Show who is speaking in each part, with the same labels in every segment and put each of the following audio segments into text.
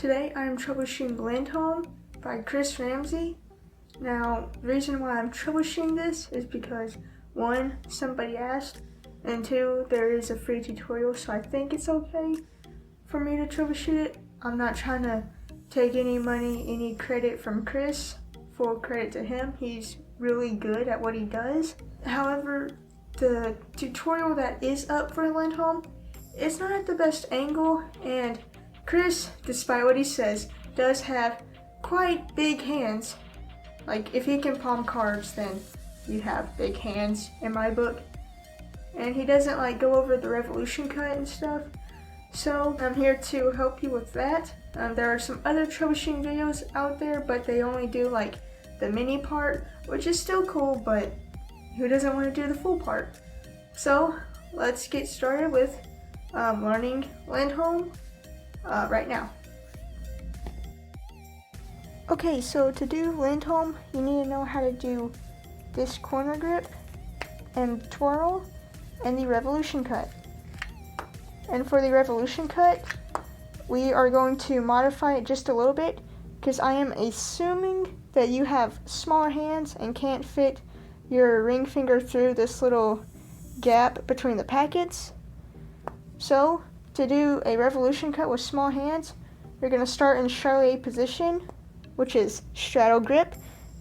Speaker 1: Today I am troubleshooting Lindholm by Chris Ramsey. Now, the reason why I'm troubleshooting this is because 1, somebody asked, and 2, there is a free tutorial, so I think it's okay for me to troubleshoot it. I'm not trying to take any money, any credit from Chris. Full credit to him. He's really good at what he does. However, the tutorial that is up for Lindholm, it's not at the best angle, and Chris, despite what he says, does have quite big hands. Like, if he can palm cards, then you have big hands in my book. And he doesn't like go over the revolution cut and stuff. So I'm here to help you with that. There are some other troubleshooting videos out there, but they only do like the mini part, which is still cool, but who doesn't want to do the full part? So let's get started with learning Lindholm right now. Okay, so to do Lindholm, you need to know how to do this corner grip and twirl and the revolution cut. And for the revolution cut, we are going to modify it just a little bit because I am assuming that you have smaller hands and can't fit your ring finger through this little gap between the packets. So to do a revolution cut with small hands, you're going to start in Charlier position, which is straddle grip,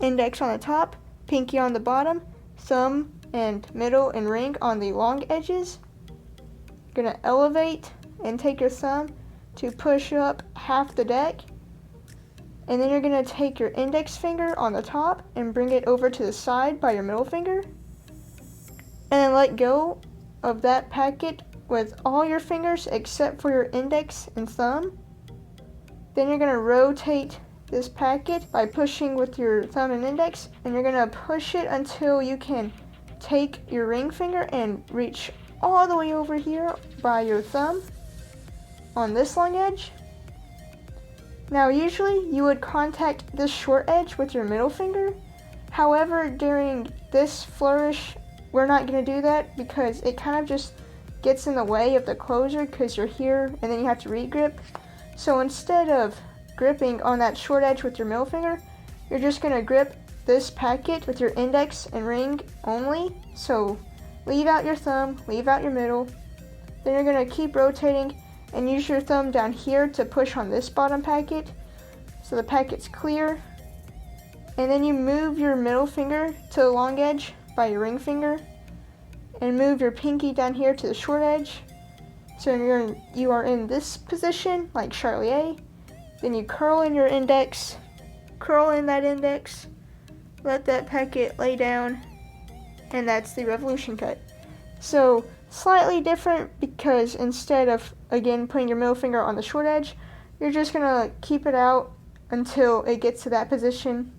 Speaker 1: index on the top, pinky on the bottom, thumb and middle and ring on the long edges. You're going to elevate and take your thumb to push up half the deck. And then you're going to take your index finger on the top and bring it over to the side by your middle finger. And then let go of that packet with all your fingers except for your index and thumb. Then you're going to rotate this packet by pushing with your thumb and index, and you're going to push it until you can take your ring finger and reach all the way over here by your thumb on this long edge. Now usually you would contact this short edge with your middle finger. However, during this flourish, we're not going to do that because it kind of just gets in the way of the closer because you're here and then you have to re-grip. So instead of gripping on that short edge with your middle finger, you're just going to grip this packet with your index and ring only. So leave out your thumb, leave out your middle. Then you're going to keep rotating and use your thumb down here to push on this bottom packet so the packet's clear. And then you move your middle finger to the long edge by your ring finger and move your pinky down here to the short edge. So you are in this position like Charlier. Then you curl in your index, curl in that index, let that packet lay down, and that's the revolution cut. So slightly different because instead of again putting your middle finger on the short edge, you're just gonna keep it out until it gets to that position.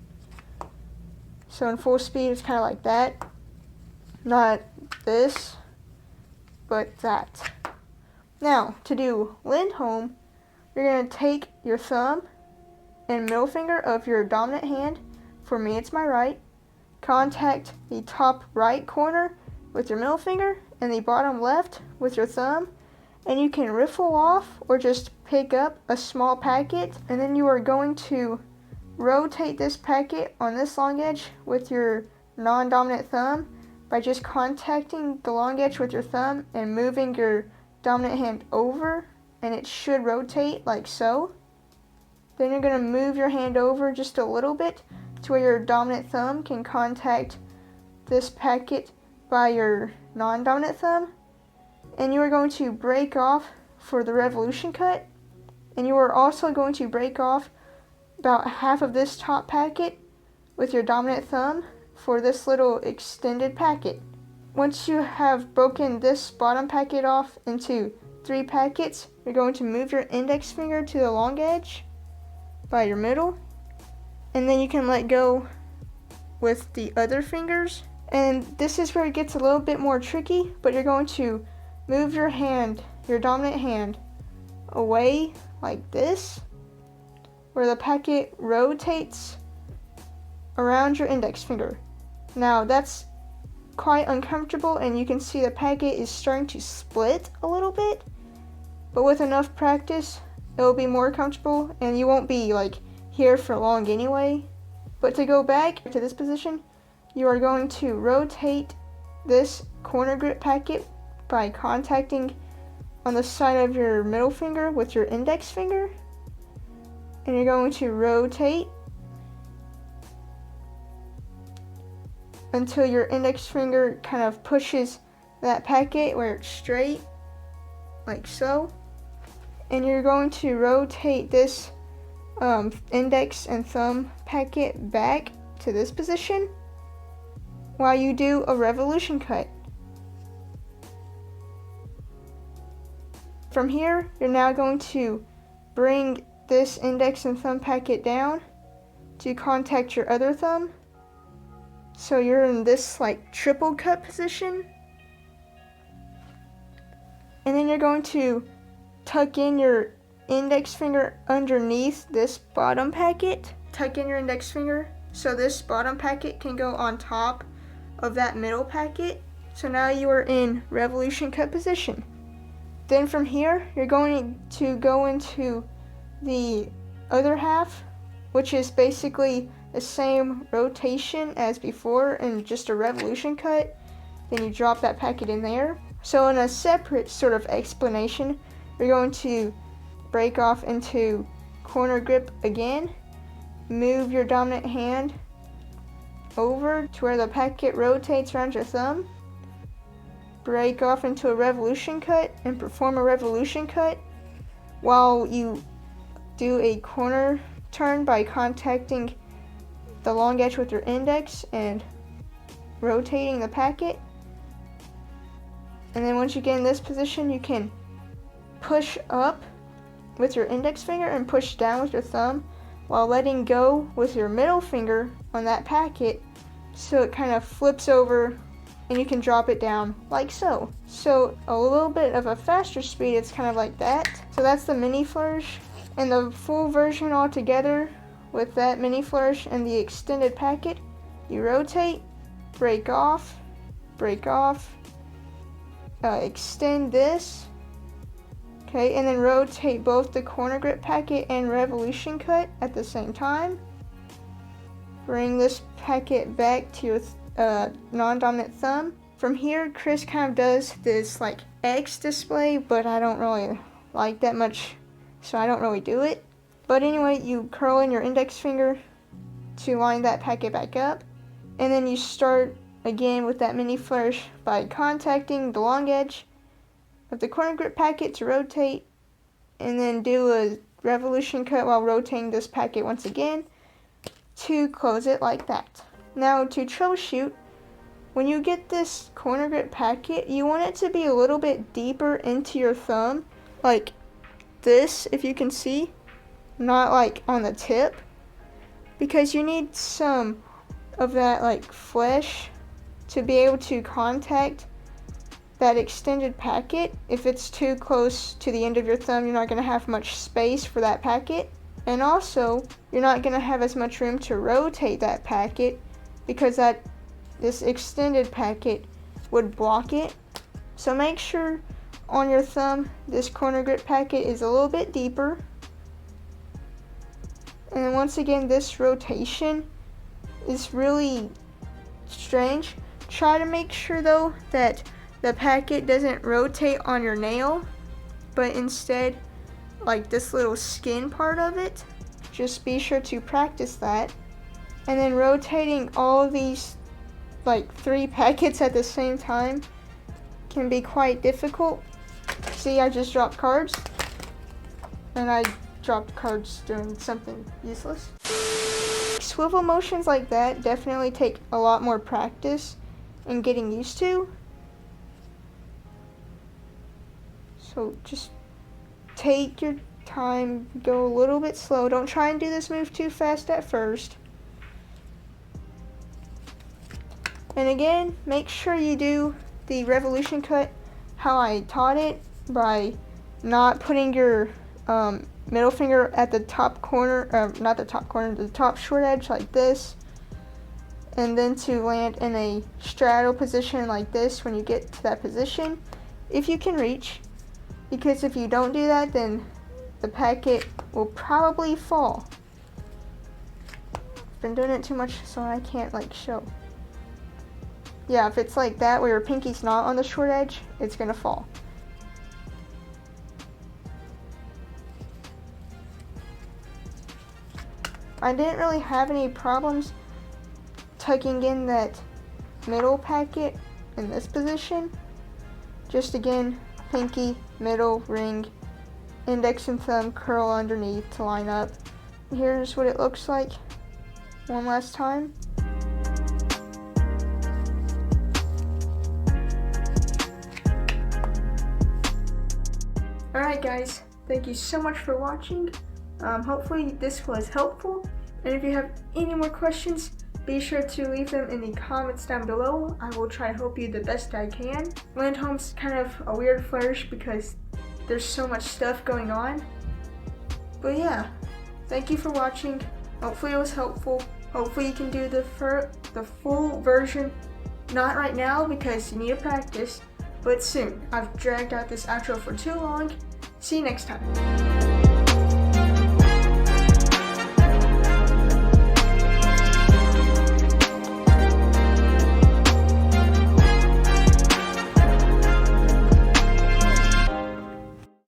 Speaker 1: So in full speed it's kind of like that, not this, but that. Now to do Lindholm, you're going to take your thumb and middle finger of your dominant hand, for me it's my right, contact the top right corner with your middle finger and the bottom left with your thumb, and you can riffle off or just pick up a small packet, and then you are going to rotate this packet on this long edge with your non-dominant thumb by just contacting the long edge with your thumb and moving your dominant hand over, and it should rotate like so. Then you're going to move your hand over just a little bit to where your dominant thumb can contact this packet by your non-dominant thumb, and you are going to break off for the revolution cut, and you are also going to break off about half of this top packet with your dominant thumb for this little extended packet. Once you have broken this bottom packet off into 3 packets, you're going to move your index finger to the long edge by your middle, and then you can let go with the other fingers. And this is where it gets a little bit more tricky, but you're going to move your hand, your dominant hand, away like this, where the packet rotates around your index finger. Now that's quite uncomfortable, and you can see the packet is starting to split a little bit, but with enough practice it will be more comfortable and you won't be like here for long anyway. But to go back to this position, you are going to rotate this corner grip packet by contacting on the side of your middle finger with your index finger, and you're going to rotate until your index finger kind of pushes that packet where it's straight, like so. And you're going to rotate this index and thumb packet back to this position while you do a revolution cut. From here, you're now going to bring this index and thumb packet down to contact your other thumb. So you're in this like triple cut position. And then you're going to tuck in your index finger underneath this bottom packet. Tuck in your index finger so this bottom packet can go on top of that middle packet. So now you are in revolution cut position. Then from here, you're going to go into the other half, which is basically the same rotation as before and just a revolution cut. Then you drop that packet in there. So in a separate sort of explanation, you're going to break off into corner grip again, move your dominant hand over to where the packet rotates around your thumb, break off into a revolution cut and perform a revolution cut while you do a corner turn by contacting the long edge with your index and rotating the packet. And then once you get in this position, you can push up with your index finger and push down with your thumb while letting go with your middle finger on that packet so it kind of flips over and you can drop it down like so. So a little bit of a faster speed, it's kind of like that. So that's the mini flourish, and the full version all together with that mini flourish and the extended packet, you rotate, break off, extend this, okay, and then rotate both the corner grip packet and revolution cut at the same time. Bring this packet back to your non-dominant thumb. From here, Chris kind of does this like X display, but I don't really like that much, so I don't really do it. But anyway, you curl in your index finger to line that packet back up, and then you start again with that mini flourish by contacting the long edge of the corner grip packet to rotate, and then do a revolution cut while rotating this packet once again to close it like that. Now to troubleshoot, when you get this corner grip packet, you want it to be a little bit deeper into your thumb, like this, if you can see, not like on the tip, because you need some of that like flesh to be able to contact that extended packet. If it's too close to the end of your thumb, you're not going to have much space for that packet, and also you're not going to have as much room to rotate that packet because this extended packet would block it. So make sure on your thumb this corner grip packet is a little bit deeper. And then once again, this rotation is really strange. Try to make sure though that the packet doesn't rotate on your nail, but instead like this little skin part of it. Just be sure to practice that. And then rotating all these like 3 packets at the same time can be quite difficult. See, I just dropped cards, and I dropped cards doing something useless. Swivel motions like that definitely take a lot more practice and getting used to. So just take your time, go a little bit slow. Don't try and do this move too fast at first. And again, make sure you do the revolution cut how I taught it, by not putting your middle finger at the top corner, not the top corner, the top short edge like this, and then to land in a straddle position like this when you get to that position, if you can reach. Because if you don't do that, then the packet will probably fall. I've been doing it too much so I can't like show. Yeah, if it's like that where your pinky's not on the short edge, it's gonna fall. I didn't really have any problems tucking in that middle packet in this position. Just again, pinky, middle, ring, index and thumb curl underneath to line up. Here's what it looks like one last time. Alright guys, thank you so much for watching. Hopefully this was helpful, and if you have any more questions, be sure to leave them in the comments down below. I will try to help you the best I can. Lindholm's kind of a weird flourish because there's so much stuff going on. But yeah, thank you for watching. Hopefully it was helpful. Hopefully you can do the full version. Not right now because you need to practice, but soon. I've dragged out this outro for too long. See you next time.